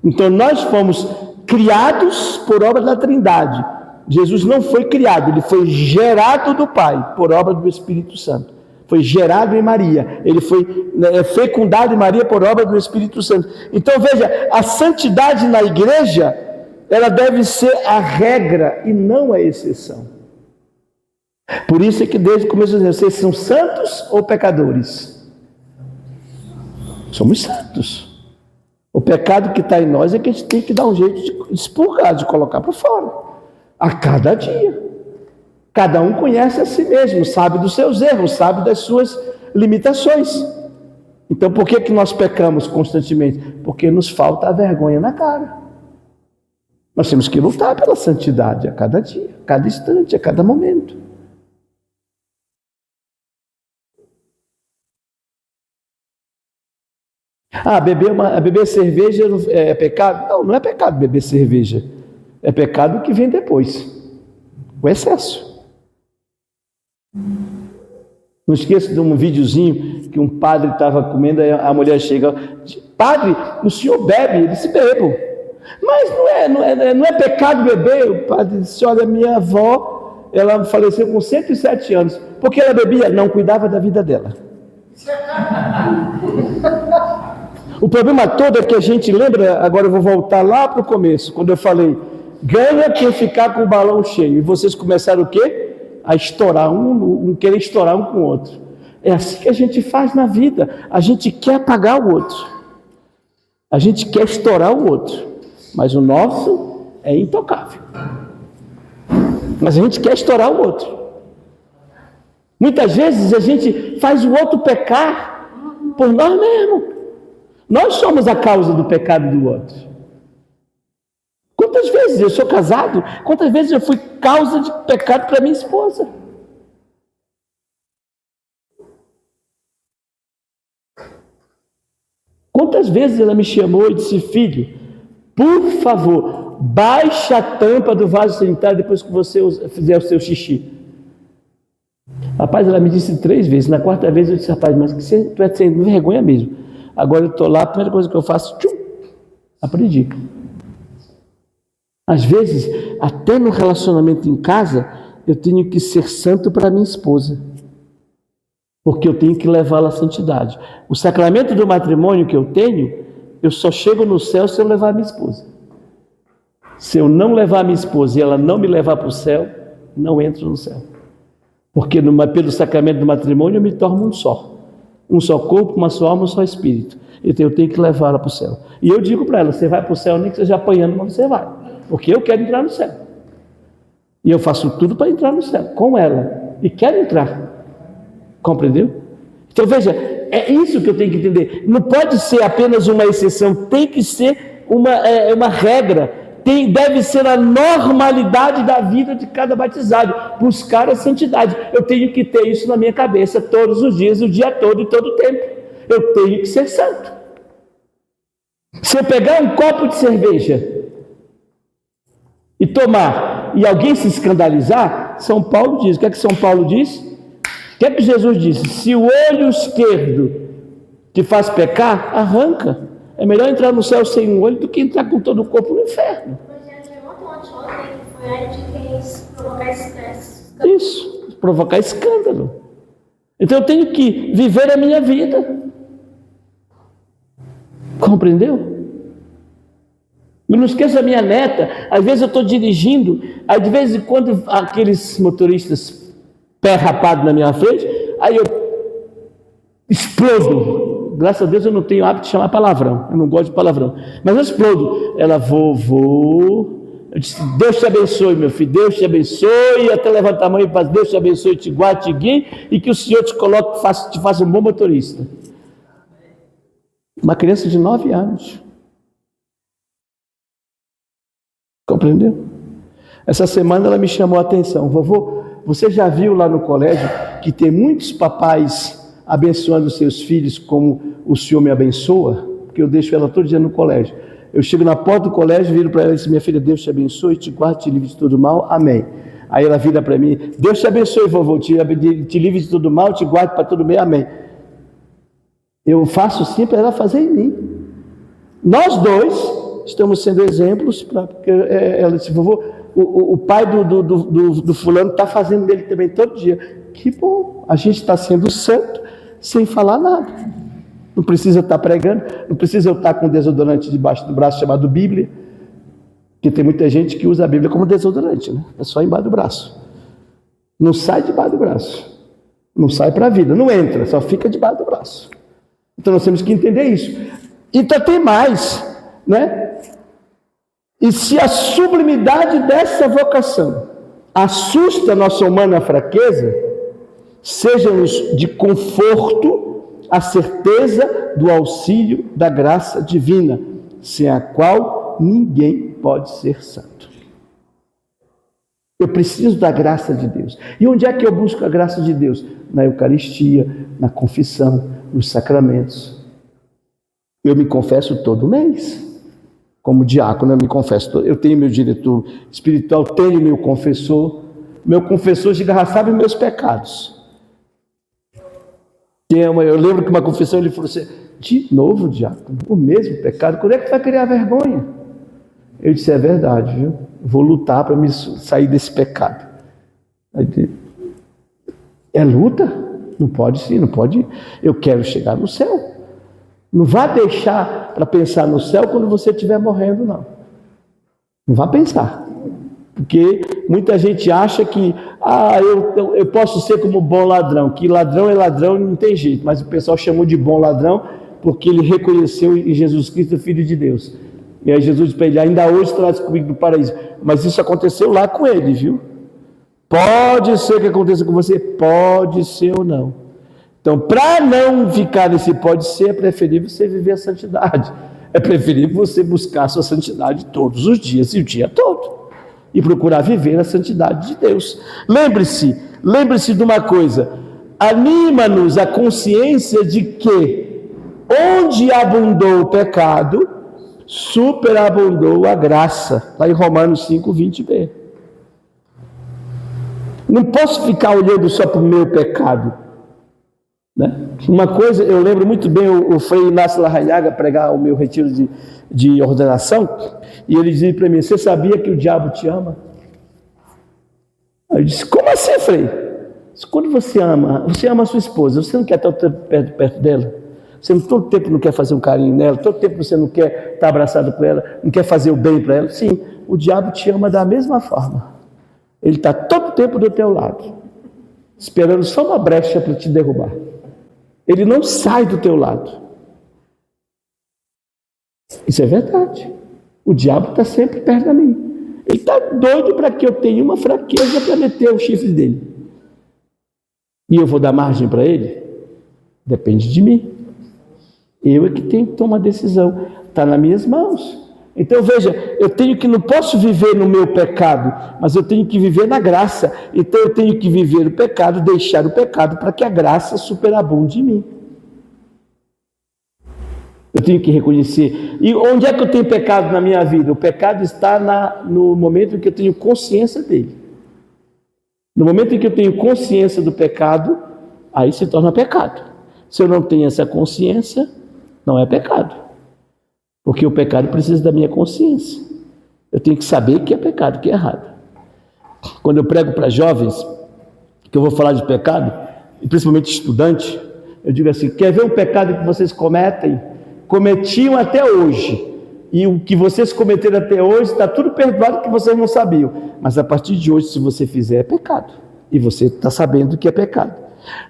Então nós fomos criados por obra da Trindade. Jesus não foi criado, ele foi gerado do Pai, por obra do Espírito Santo. Foi gerado em Maria, ele foi fecundado em Maria por obra do Espírito Santo. Então veja, a santidade na igreja, ela deve ser a regra e não a exceção. Por isso é que desde o começo dizendo, vocês são santos ou pecadores? Somos santos. O pecado que está em nós é que a gente tem que dar um jeito de expurgar, de colocar para fora. A cada dia. Cada um conhece a si mesmo, sabe dos seus erros, sabe das suas limitações. Então por que nós pecamos constantemente? Porque nos falta a vergonha na cara. Nós temos que lutar pela santidade a cada dia, a cada instante, a cada momento. Beber cerveja é pecado? Não, não é pecado beber cerveja. É pecado que vem depois. O excesso. Não esqueça de um videozinho que um padre estava comendo, aí a mulher chega, padre, o senhor bebe? Ele disse, bebo. Mas não é pecado beber? O padre disse, olha, minha avó, ela faleceu com 107 anos. Por que ela bebia? Não cuidava da vida dela. O problema todo é que a gente lembra, agora eu vou voltar lá para o começo, quando eu falei, ganha quem ficar com o balão cheio. E vocês começaram o quê? A estourar, querer estourar um com o outro. É assim que a gente faz na vida. A gente quer apagar o outro. A gente quer estourar o outro. Mas o nosso é intocável. Mas a gente quer estourar o outro. Muitas vezes a gente faz o outro pecar por nós mesmos. Nós somos a causa do pecado do outro. Quantas vezes eu sou casado, quantas vezes eu fui causa de pecado para minha esposa? Quantas vezes ela me chamou e disse, filho, por favor, baixe a tampa do vaso sanitário depois que você fizer o seu xixi. Rapaz, ela me disse 3 vezes, na 4ª vez eu disse, rapaz, mas que tu é sem vergonha mesmo. Agora eu estou lá, a primeira coisa que eu faço, aprendi. Às vezes, até no relacionamento em casa, eu tenho que ser santo para minha esposa. Porque eu tenho que levá-la à santidade. O sacramento do matrimônio que eu tenho, eu só chego no céu se eu levar a minha esposa. Se eu não levar a minha esposa e ela não me levar para o céu, não entro no céu. Porque pelo sacramento do matrimônio eu me torno um só. Um só corpo, uma só alma, um só espírito. Então eu tenho que levá-la para o céu. E eu digo para ela, você vai para o céu nem que seja apanhando, mas você vai. Porque eu quero entrar no céu. E eu faço tudo para entrar no céu, com ela. E quero entrar. Compreendeu? Então veja, é isso que eu tenho que entender. Não pode ser apenas uma exceção, tem que ser uma regra. Deve ser a normalidade da vida de cada batizado. Buscar a santidade. Eu tenho que ter isso na minha cabeça todos os dias, o dia todo e todo o tempo. Eu tenho que ser santo. Se eu pegar um copo de cerveja e tomar, e alguém se escandalizar, São Paulo diz, o que é que São Paulo diz? O que é que Jesus disse? Se o olho esquerdo te faz pecar, arranca. É melhor entrar no céu sem um olho do que entrar com todo o corpo no inferno. Isso, provocar escândalo. Então eu tenho que viver a minha vida. Compreendeu? E não esqueça a minha neta, às vezes eu estou dirigindo, aí de vez em quando aqueles motoristas pé rapado na minha frente, aí eu explodo. Graças a Deus eu não tenho hábito de chamar palavrão, eu não gosto de palavrão, mas eu explodo. Ela, vovô, eu disse, Deus te abençoe, meu filho, Deus te abençoe, até levantar a mão e faz, Deus te abençoe, te guarde, te guie, e que o Senhor te coloque, te faça um bom motorista. Uma criança de 9 anos. Compreendeu? Essa semana ela me chamou a atenção. Vovô, você já viu lá no colégio que tem muitos papais abençoando seus filhos como o Senhor me abençoa? Porque eu deixo ela todo dia no colégio. Eu chego na porta do colégio, viro para ela e disse, minha filha, Deus te abençoe, te guarde, te livre de todo mal, amém. Aí ela vira para mim, Deus te abençoe, vovô, te livre de todo mal, te guarde para todo bem, amém. Eu faço sim para ela fazer em mim. Nós dois estamos sendo exemplos, porque ela disse, vovô, o pai do fulano está fazendo dele também todo dia. Que bom, a gente está sendo santo sem falar nada. Não precisa estar pregando, não precisa eu estar com desodorante debaixo do braço chamado Bíblia, porque tem muita gente que usa a Bíblia como desodorante, né? É só embaixo do braço. Não sai debaixo do braço. Não sai para a vida, não entra, só fica debaixo do braço. Então nós temos que entender isso. Então tem mais, né? E se a sublimidade dessa vocação assusta a nossa humana fraqueza, seja-nos de conforto a certeza do auxílio da graça divina, sem a qual ninguém pode ser santo. Eu preciso da graça de Deus. E onde é que eu busco a graça de Deus? Na Eucaristia, na confissão, nos sacramentos. Eu me confesso todo mês. Como diácono, eu me confesso. Eu tenho meu diretor espiritual, tenho meu confessor. Meu confessor já sabe meus pecados. Eu lembro que uma confissão ele falou assim: de novo, diácono, o mesmo pecado, quando é que tu vai criar vergonha? Eu disse: é verdade, viu? Vou lutar para me sair desse pecado. É luta? Não pode sim, não pode. Eu quero chegar no céu. Não vá deixar para pensar no céu quando você estiver morrendo, não. Não vá pensar. Porque muita gente acha que eu posso ser como bom ladrão, que ladrão é ladrão e não tem jeito. Mas o pessoal chamou de bom ladrão porque ele reconheceu em Jesus Cristo o Filho de Deus. E aí Jesus disse para ele: ainda hoje traz comigo no paraíso. Mas isso aconteceu lá com ele, viu? Pode ser que aconteça com você, pode ser ou não. Então, para não ficar nesse pode ser, é preferível você viver a santidade. É preferível você buscar a sua santidade todos os dias e o dia todo. E procurar viver a santidade de Deus. Lembre-se de uma coisa. Anima-nos a consciência de que onde abundou o pecado, superabundou a graça. Lá em Romanos 5:20b. Não posso ficar olhando só para o meu pecado. Né? Uma coisa, eu lembro muito bem o Frei Inácio Larrañaga pregar o meu retiro de ordenação, e ele dizia para mim: você sabia que o diabo te ama? Aí eu disse: como assim, Frei? Quando você ama a sua esposa, você não quer estar todo tempo perto dela? Você todo tempo não quer fazer um carinho nela? Todo tempo você não quer estar abraçado com ela? Não quer fazer o bem para ela? Sim, o diabo te ama da mesma forma. Ele está todo tempo do teu lado, esperando só uma brecha para te derrubar. Ele não sai do teu lado. Isso é verdade. O diabo está sempre perto de mim. Ele está doido para que eu tenha uma fraqueza para meter o chifre dele. E eu vou dar margem para ele? Depende de mim. Eu é que tenho que tomar decisão. Está nas minhas mãos. Então veja, não posso viver no meu pecado, mas eu tenho que viver na graça. Então eu tenho que viver o pecado, deixar o pecado, para que a graça superabunde em mim. Eu tenho que reconhecer. E onde é que eu tenho pecado na minha vida? O pecado está no momento em que eu tenho consciência dele. No momento em que eu tenho consciência do pecado, aí se torna pecado. Se eu não tenho essa consciência, não é pecado. Porque o pecado precisa da minha consciência. Eu tenho que saber que é pecado, que é errado. Quando eu prego para jovens, que eu vou falar de pecado, e principalmente estudante, eu digo assim: quer ver um pecado que vocês cometiam até hoje, e o que vocês cometeram até hoje está tudo perdoado que vocês não sabiam, mas a partir de hoje, se você fizer, é pecado, e você está sabendo que é pecado.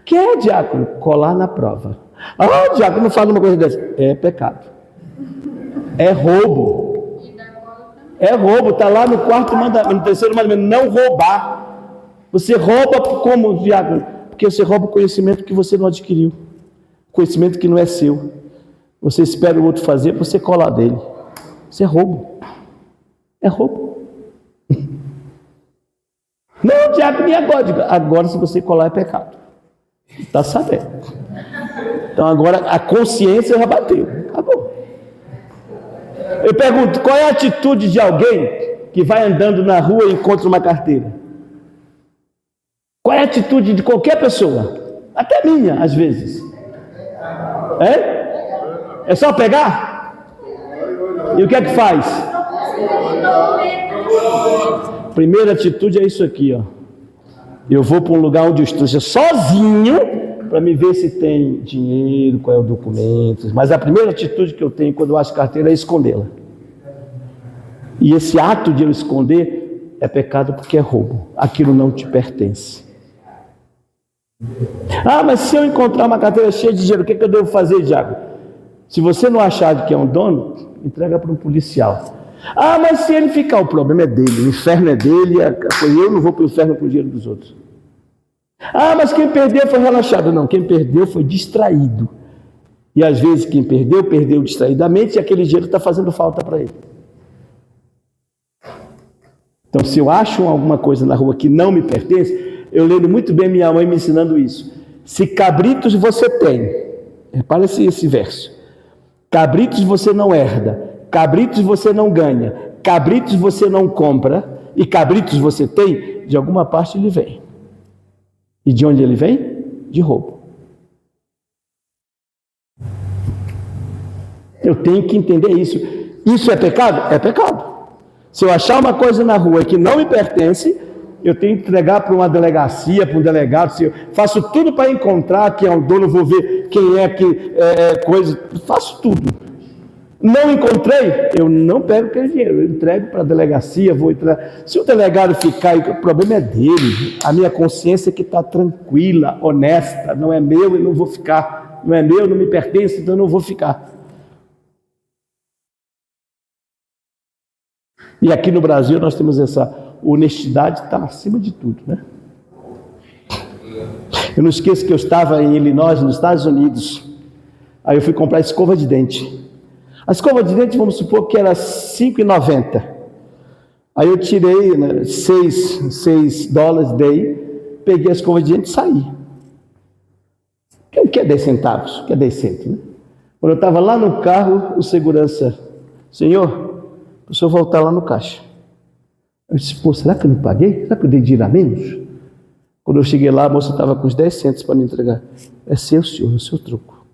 Que é, diácono? Colar na prova. Diácono, não fala uma coisa dessa. É pecado. É roubo. É roubo, está lá no quarto mandamento, no terceiro mandamento: não roubar. Você rouba como, diácono? Porque você rouba o conhecimento que você não adquiriu, conhecimento que não é seu. Você espera o outro fazer, você colar dele. Isso é roubo. É roubo. Não, diácono, e agora? Agora, se você colar, é pecado. Está sabendo. Então agora a consciência já bateu. Acabou. Eu pergunto: qual é a atitude de alguém que vai andando na rua e encontra uma carteira? Qual é a atitude de qualquer pessoa? Até minha, às vezes. É só pegar? E o que é que faz? Primeira atitude é isso aqui, ó. Eu vou para um lugar onde eu esteja sozinho, para me ver se tem dinheiro, qual é o documento. Mas a primeira atitude que eu tenho quando eu acho carteira é escondê-la. E esse ato de eu esconder é pecado, porque é roubo. Aquilo não te pertence. Ah, mas se eu encontrar uma carteira cheia de dinheiro, o que eu devo fazer, Diago? Se você não achar que é um dono, entrega para um policial. Ah, mas se ele ficar, o problema é dele, o inferno é dele, eu não vou para o inferno com o dinheiro dos outros. Ah, mas quem perdeu foi relaxado. Não, quem perdeu foi distraído. E às vezes quem perdeu, perdeu distraidamente e aquele dinheiro está fazendo falta para ele. Então, se eu acho alguma coisa na rua que não me pertence, eu lembro muito bem minha mãe me ensinando isso. Se cabritos você tem, repara esse verso. Cabritos você não herda, cabritos você não ganha, cabritos você não compra e cabritos você tem, de alguma parte ele vem. E de onde ele vem? De roubo. Eu tenho que entender isso. Isso é pecado? É pecado. Se eu achar uma coisa na rua que não me pertence, eu tenho que entregar para uma delegacia, para um delegado. Se eu faço tudo para encontrar quem é o dono, vou ver quem é que coisa. Faço tudo. Não encontrei, eu não pego aquele dinheiro, eu entrego para a delegacia, vou entrar. Se o delegado ficar, o problema é dele. A minha consciência que está tranquila, honesta, não é meu, eu não vou ficar. Não é meu, não me pertence, então eu não vou ficar. E aqui no Brasil nós temos essa honestidade, está acima de tudo, né? Eu não esqueço que eu estava em Illinois, nos Estados Unidos. Aí eu fui comprar escova de dente. A escova de dente, vamos supor que era R$ 5,90. Aí eu tirei, né, 6 dólares, dei, peguei a escova de dente e saí. O que é 10 centavos? O que é 10 centos, né? Quando eu estava lá no carro, o segurança, senhor, para o senhor voltar lá no caixa. Eu disse, pô, será que eu não paguei? Será que eu dei dinheiro a menos? Quando eu cheguei lá, a moça estava com os 10 centos para me entregar. É seu, senhor, é o seu troco.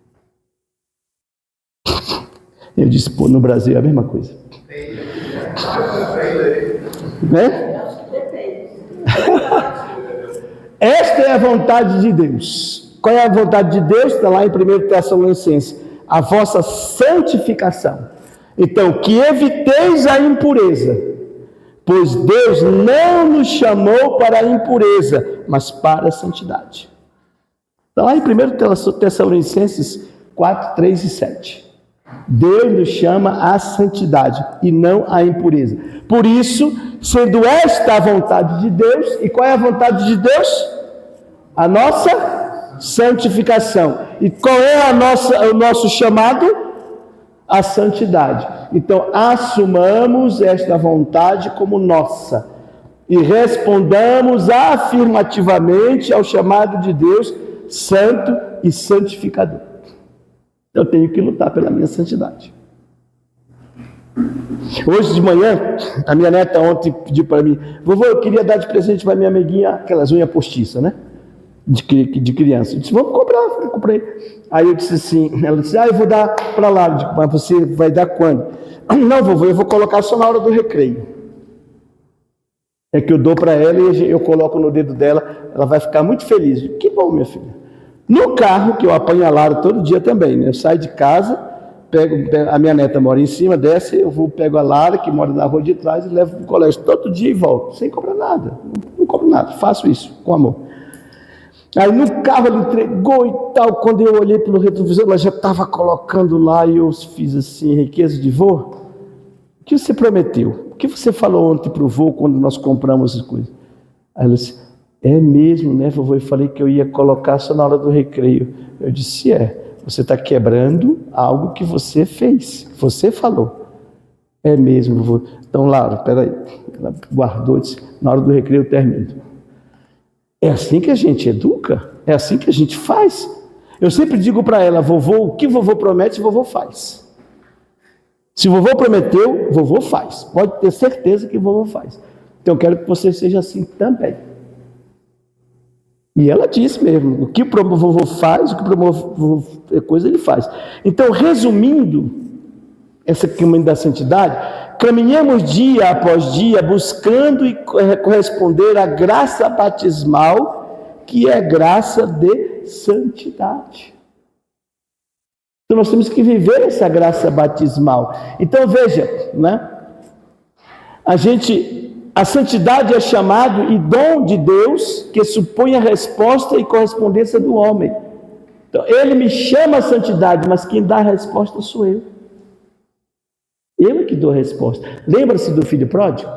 Eu disse, pô, no Brasil é a mesma coisa. Né? Esta é a vontade de Deus. Qual é a vontade de Deus? Está lá em 1 Tessalonicenses. A vossa santificação. Então, que eviteis a impureza, pois Deus não nos chamou para a impureza, mas para a santidade. Está lá em 1 Tessalonicenses 4, 3 e 7. Deus nos chama à santidade e não à impureza. Por isso, sendo esta a vontade de Deus, e qual é a vontade de Deus? A nossa santificação. E qual é o nosso chamado? A santidade. Então, assumamos esta vontade como nossa e respondamos afirmativamente ao chamado de Deus, santo e santificador. Eu tenho que lutar pela minha santidade. Hoje de manhã, a minha neta ontem pediu para mim, vovô, eu queria dar de presente para minha amiguinha aquelas unhas postiças, né? De criança. Eu disse, vamos comprar, eu comprei. Aí eu disse assim, ela disse, eu vou dar para lá. Eu disse, mas você vai dar quando? Não, vovô, eu vou colocar só na hora do recreio. É que eu dou para ela e eu coloco no dedo dela, ela vai ficar muito feliz. Que bom, minha filha. No carro, que eu apanho a Lara todo dia também, né? Eu saio de casa, a minha neta mora em cima, desce, pego a Lara, que mora na rua de trás, e levo para o colégio todo dia e volto, sem cobrar nada. Não cobro nada, faço isso, com amor. Aí no carro ela entregou e tal, quando eu olhei pelo retrovisor, ela já estava colocando lá, e eu fiz assim, riqueza de vô, o que você prometeu? O que você falou ontem para o vô, quando nós compramos as coisas? Aí ela disse, é mesmo, né, vovô? Eu falei que eu ia colocar só na hora do recreio. Eu disse, você está quebrando algo que você fez, você falou. É mesmo, vovô. Então, Laura, peraí. Ela guardou e disse, na hora do recreio eu termino. É assim que a gente educa? É assim que a gente faz? Eu sempre digo para ela, vovô, o que vovô promete, vovô faz. Se vovô prometeu, vovô faz. Pode ter certeza que vovô faz. Então, eu quero que você seja assim também. E ela disse mesmo, o que o vovô faz, o que promove coisa, ele faz. Então, resumindo, essa caminho da santidade, caminhamos dia após dia, buscando e corresponder à graça batismal, que é graça de santidade. Então, nós temos que viver essa graça batismal. Então, veja, né? A gente A santidade é chamado e dom de Deus que supõe a resposta e correspondência do homem. Então, ele me chama a santidade, mas quem dá a resposta sou eu. Eu é que dou a resposta. Lembra-se do filho pródigo?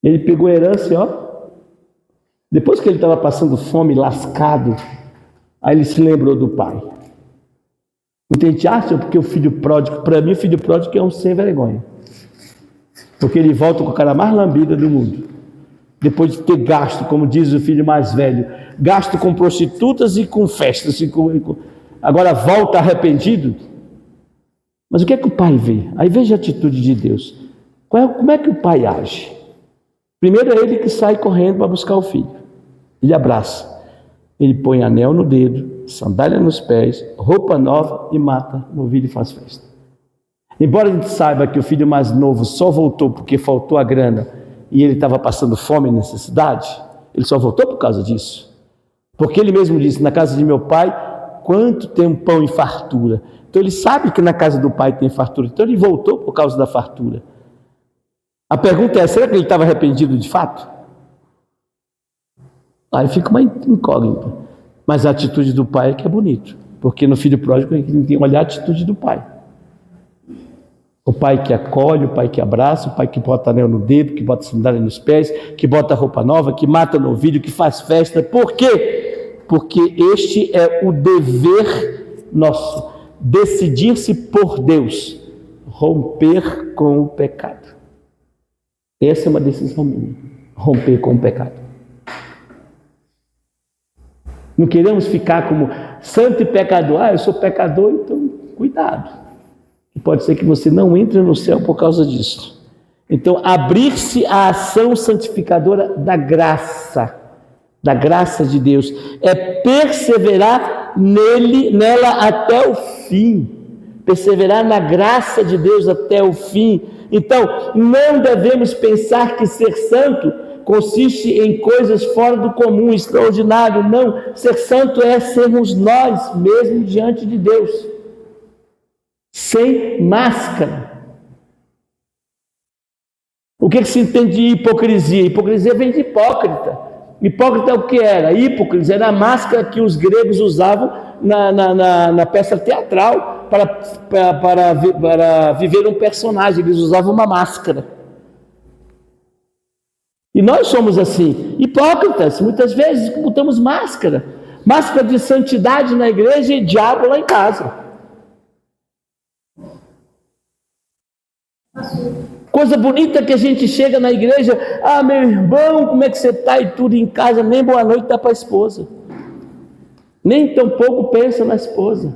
Ele pegou a herança, ó. Depois que ele estava passando fome, lascado, aí ele se lembrou do pai. Muita gente acha porque o filho pródigo, para mim o filho pródigo é um sem vergonha. Porque ele volta com a cara mais lambida do mundo. Depois de ter gasto, como diz o filho mais velho, gasto com prostitutas e com festas. Agora volta arrependido. Mas o que é que o pai vê? Aí veja a atitude de Deus. Como é que o pai age? Primeiro é ele que sai correndo para buscar o filho. Ele abraça. Ele põe anel no dedo, sandália nos pés, roupa nova e mata o novilho e faz festa. Embora a gente saiba que o filho mais novo só voltou porque faltou a grana e ele estava passando fome e necessidade, ele só voltou por causa disso. Porque ele mesmo disse, na casa de meu pai, quanto tem um pão e fartura. Então ele sabe que na casa do pai tem fartura. Então ele voltou por causa da fartura. A pergunta é, será que ele estava arrependido de fato? Aí fica uma incógnita. Mas a atitude do pai é que é bonito. Porque no filho pródigo a gente tem que olhar a atitude do pai. O pai que acolhe, o pai que abraça, o pai que bota anel no dedo, que bota sandália nos pés, que bota roupa nova, que mata novilho, que faz festa. Por quê? Porque este é o dever nosso. Decidir-se por Deus. Romper com o pecado. Essa é uma decisão minha. Romper com o pecado. Não queremos ficar como santo e pecador. Eu sou pecador, então cuidado. Pode ser que você não entre no céu por causa disso. Então, abrir-se à ação santificadora da graça de Deus, é perseverar nela até o fim, perseverar na graça de Deus até o fim. Então, não devemos pensar que ser santo consiste em coisas fora do comum, extraordinário. Não, ser santo é sermos nós mesmos diante de Deus. Sem máscara. O que se entende de hipocrisia? Hipocrisia vem de hipócrita. Hipócrita é o que era? Hipócrita era a máscara que os gregos usavam na peça teatral para viver um personagem. Eles usavam uma máscara. E nós somos assim, hipócritas. Muitas vezes botamos máscara. Máscara de santidade na igreja e diabo lá em casa. Coisa bonita que a gente chega na igreja, meu irmão, como é que você está? E tudo em casa, nem boa noite dá para a esposa. Nem tão pouco pensa na esposa.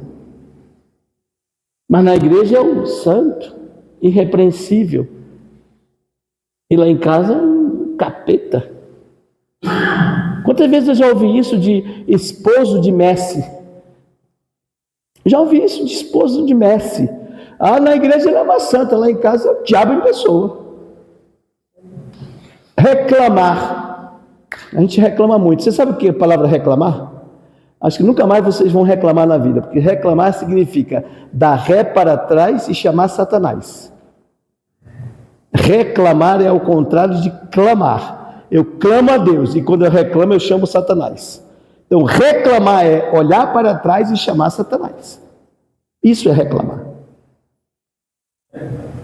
Mas na igreja é um santo, irrepreensível. E lá em casa, um capeta. Quantas vezes eu já ouvi isso de esposo de Messi? Já ouvi isso de esposo de Messi. Na igreja ela é uma santa, lá em casa é o diabo em pessoa. Reclamar. A gente reclama muito. Você sabe o que é a palavra reclamar? Acho que nunca mais vocês vão reclamar na vida, porque reclamar significa dar ré para trás e chamar Satanás. Reclamar é ao contrário de clamar. Eu clamo a Deus e quando eu reclamo eu chamo Satanás. Então reclamar é olhar para trás e chamar Satanás. Isso é reclamar.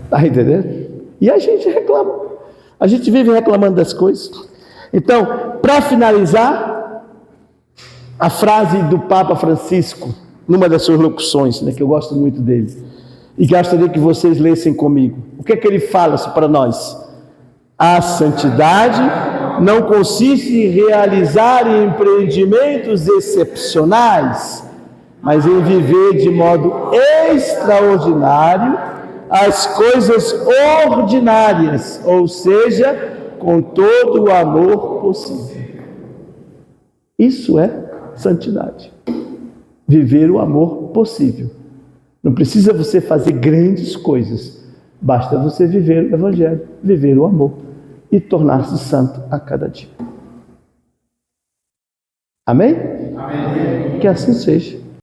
Está entendendo? E a gente reclama. A gente vive reclamando das coisas. Então, para finalizar, a frase do Papa Francisco, numa das suas locuções, que eu gosto muito dele, e gostaria que vocês lessem comigo. O que é que ele fala para nós? A santidade não consiste em realizar empreendimentos excepcionais, mas em viver de modo extraordinário as coisas ordinárias, ou seja, com todo o amor possível. Isso é santidade. Viver o amor possível. Não precisa você fazer grandes coisas, basta você viver o Evangelho, viver o amor e tornar-se santo a cada dia. Amém? Amém. Que assim seja.